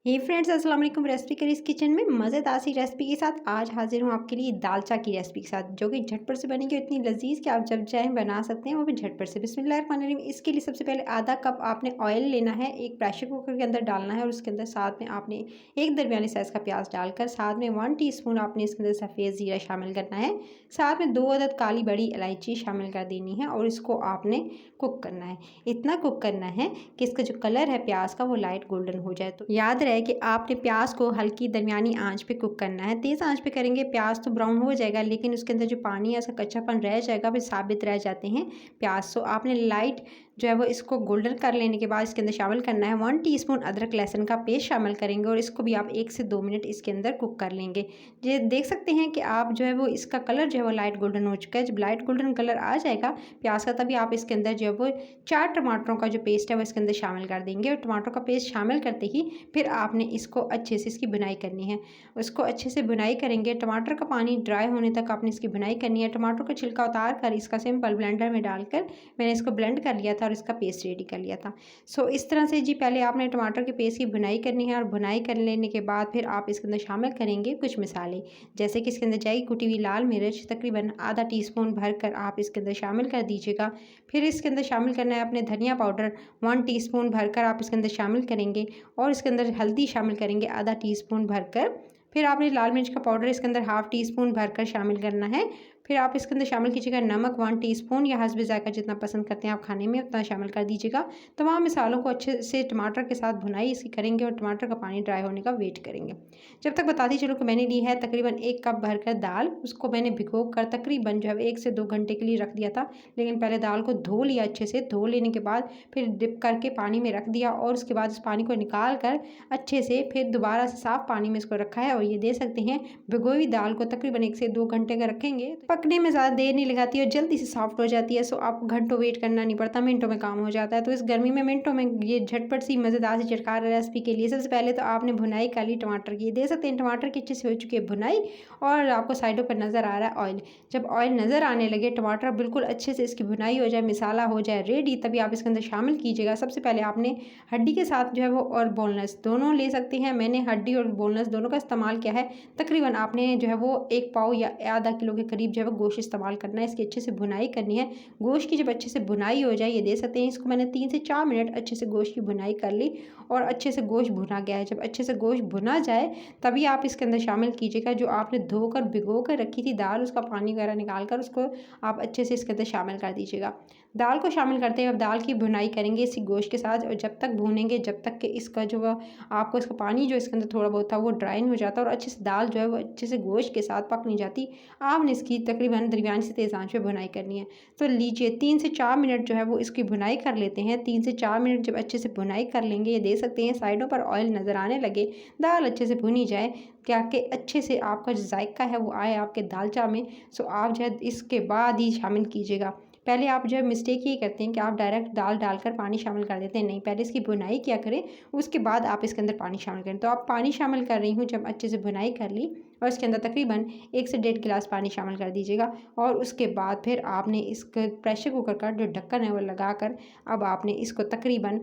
हे friends, अस्सलाम वालेकुम। Recipe curries kitchen में मज़ेदार सी रेसिपी के साथ आज हाजिर हूँ आपके लिए दालचा की रेसिपी के साथ, जो कि झटपट से बनेगी, इतनी लजीज कि आप जब चाहें बना सकते हैं, वो भी झटपट से। बिस्मिल्लाहिर्रहमानिर्रहीम। इसके लिए सबसे पहले आधा कप आपने ऑयल लेना है, एक प्रेशर कुकर के अंदर डालना है और उसके अंदर साथ में आपने एक दरमियानी साइज़ का प्याज डालकर साथ में 1 टीस्पून आपने इसके अंदर सफ़ेद ज़ीरा शामिल करना है। साथ में 2 अदद काली बड़ी इलायची शामिल कर देनी है और इसको आपने कुक करना है। इतना कुक करना है कि इसका जो कलर है प्याज का वो लाइट गोल्डन हो जाए। तो याद रहे कि आपने प्याज को हल्की दरमियानी आंच पे कुक करना है। तेज़ आंच पे करेंगे प्याज तो ब्राउन हो जाएगा, लेकिन उसके अंदर जो पानी है उसका कच्चापन रह जाएगा, फिर साबित रह जाते हैं प्याज। तो आपने लाइट जो है वो इसको गोल्डन कर लेने के बाद इसके अंदर शामिल करना है 1 टीस्पून अदरक लहसुन का पेस्ट शामिल करेंगे और इसको भी आप 1 से 2 मिनट इसके अंदर कुक कर लेंगे। ये देख सकते हैं कि आप जो है वो इसका कलर जो है वो लाइट गोल्डन हो चुका है। जब लाइट गोल्डन कलर आ जाएगा प्याज का, तभी आप इसके अंदर जो है वो 4 टमाटरों का जो पेस्ट है वो इसके अंदर शामिल कर देंगे और टमाटर का पेस्ट शामिल करते ही फिर आपने इसको अच्छे से इसकी भुनाई करनी है। उसको अच्छे से भुनाई करेंगे, टमाटर का पानी ड्राई होने तक आपने इसकी भुनाई करनी है। टमाटर का छिलका उतार कर इसका सिंपल ब्लेंडर में डालकर मैंने इसको ब्लेंड कर लिया था और इसका पेस्ट रेडी कर लिया था। सो इस तरह से जी पहले आपने टमाटर के पेस्ट की भुनाई करनी है और भुनाई कर लेने के बाद फिर आप इसके अंदर शामिल करेंगे कुछ मसाले, जैसे कि इसके अंदर जाएगी कुटी हुई लाल मिर्च तकरीबन आधा टीस्पून भर कर आप इसके अंदर शामिल कर दीजिएगा। फिर इसके अंदर शामिल करना है अपने धनिया पाउडर 1 टीस्पून भरकर आप इसके अंदर शामिल करेंगे और इसके अंदर हल्दी शामिल करेंगे आधा टीस्पून भरकर। फिर आपने लाल मिर्च का पाउडर इसके अंदर 1/2 टीस्पून भरकर शामिल करना है। फिर आप इसके अंदर शामिल कीजिएगा नमक 1 टीस्पून या हस्ब ज़ायक़ा जितना पसंद करते हैं आप खाने में उतना शामिल कर दीजिएगा। तमाम मसालों को अच्छे से टमाटर के साथ भुनाई इसकी करेंगे और टमाटर का पानी ड्राई होने का वेट करेंगे। जब तक बताती चलो कि मैंने ली है तकरीबन 1 कप भरकर दाल, उसको मैंने भिगो कर तकरीबन जो है 1 से 2 घंटे के लिए रख दिया था। लेकिन पहले दाल को धो लिया अच्छे से, धो लेने के बाद फिर डिप करके पानी में रख दिया और उसके बाद उस पानी को निकाल कर अच्छे से फिर दोबारा से साफ़ पानी में इसको रखा है। और ये दे सकते हैं भिगोई हुई दाल को तकरीबन 1 से 2 घंटे का रखेंगे, पकने में ज़्यादा देर नहीं लगाती और जल्दी से सॉफ्ट हो जाती है। सो आपको घंटों वेट करना नहीं पड़ता, मिनटों में काम हो जाता है। तो इस गर्मी में मिनटों में ये झटपट सी मज़ेदार सी चटकार रेसिपी के लिए सबसे पहले तो आपने भुनाई कर ली टमाटर की। दे सकते हैं टमाटर की अच्छे से हो चुकी है भुनाई और आपको साइडों पर नज़र आ रहा है ऑयल। जब ऑयल नज़र आने लगे, टमाटर बिल्कुल अच्छे से इसकी भुनाई हो जाए, मिसाला हो जाए रेडी, तभी आप इसके अंदर शामिल कीजिएगा। सबसे पहले आपने हड्डी के साथ जो है वो और बोनलेस दोनों ले सकते हैं। मैंने हड्डी और बोनलेस दोनों का इस्तेमाल किया है। तकरीबन आपने जो है वो 1 पाव या आधा किलो के करीब जो है वो गोश्त इस्तेमाल करना है। इसकी अच्छे से भुनाई करनी है। गोश्त की जब अच्छे से भुनाई हो जाए, ये दे सकते हैं इसको मैंने 3 से 4 मिनट अच्छे से गोश्त की भुनाई कर ली और अच्छे से गोश्त भुना गया है। जब अच्छे से गोश्त भुना जाए तभी आप इसके अंदर शामिल कीजिएगा जो आपने धोकर भिगो कर रखी थी दाल, उसका पानी वगैरह निकाल कर उसको आप अच्छे से इसके अंदर शामिल कर दीजिएगा। दाल को शामिल करते हुए अब दाल की भुनाई करेंगे इसी गोश्त के साथ और जब तक भूनेंगे जब तक कि इसका जो आपको इसका पानी जो इसके अंदर थोड़ा बहुत था वो ड्राई नहीं हो जाता और अच्छे से दाल जो है वो अच्छे से गोश्त के साथ पक नहीं जाती। आपने इसकी तकरीबन दरमियानी से तेज़ आंच पे भुनाई करनी है। तो लीजिए 3 से 4 मिनट जो है वो इसकी भुनाई कर लेते हैं। 3 से 4 मिनट जब अच्छे से भुनाई कर लेंगे, ये दे सकते हैं साइडों पर ऑयल नज़र आने लगे, दाल अच्छे से भुनी जाए क्या कि अच्छे से आपका जो जायका है वो आए आपके दालचा में। सो आप जो है इसके बाद ही शामिल कीजिएगा। पहले आप जो है मिस्टेक ये करते हैं कि आप डायरेक्ट दाल डालकर पानी शामिल कर देते हैं। नहीं, पहले इसकी भुनाई क्या करें, उसके बाद आप इसके अंदर पानी शामिल करें। तो आप पानी शामिल कर रही हूँ जब अच्छे से भुनाई कर ली और इसके अंदर तकरीबन 1 से 1.5 गिलास पानी शामिल कर दीजिएगा और उसके बाद फिर आपने इसके प्रेशर कुकर का जो ढक्कन है वो लगाकर अब आपने इसको तकरीबन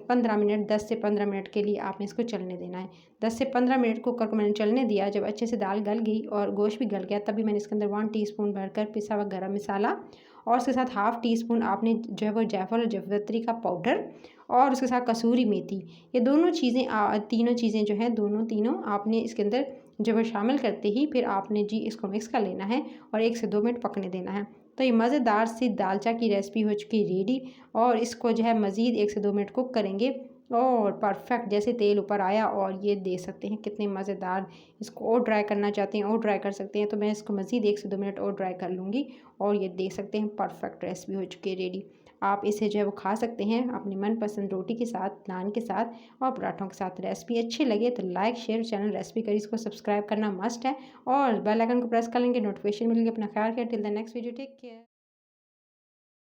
15 मिनट 10 से 15 मिनट के लिए आपने इसको चलने देना है। 10 से 15 मिनट कुकर को मैंने चलने दिया। जब अच्छे से दाल गल गई और गोश्त भी गल गया, तभी मैंने इसके अंदर 1 टीस्पून भरकर पिसा हुआ गरम मसाला और उसके साथ 1/2 टीस्पून आपने जो है वो जायफल और जावित्री का पाउडर और उसके साथ कसूरी मेथी, ये दोनों चीज़ें तीनों चीज़ें जो हैं तीनों आपने इसके अंदर जब वो शामिल करते ही फिर आपने जी इसको मिक्स कर लेना है और 1 से 2 मिनट पकने देना है। तो ये मज़ेदार सी दालचा की रेसिपी हो चुकी है रेडी और इसको जो है मज़ीद 1 से 2 मिनट कुक करेंगे और परफेक्ट जैसे तेल ऊपर आया और ये दे सकते हैं कितने मज़ेदार। इसको और ड्राई करना चाहते हैं और ड्राई कर सकते हैं, तो मैं इसको मज़ीद 1 से 2 मिनट और ड्राई कर लूँगी और ये देख सकते हैं परफेक्ट रेसिपी हो चुकी है रेडी। आप इसे जो है वो खा सकते हैं अपनी मनपसंद रोटी के साथ, नान के साथ और पराठों के साथ। रेसिपी अच्छी लगे तो like share, channel recipe curries को सब्सक्राइब करना मस्ट है और बेल आइकन को प्रेस कर लेंगे, नोटिफिकेशन मिलेंगे। अपना ख्याल रखें। Till the next video, take care.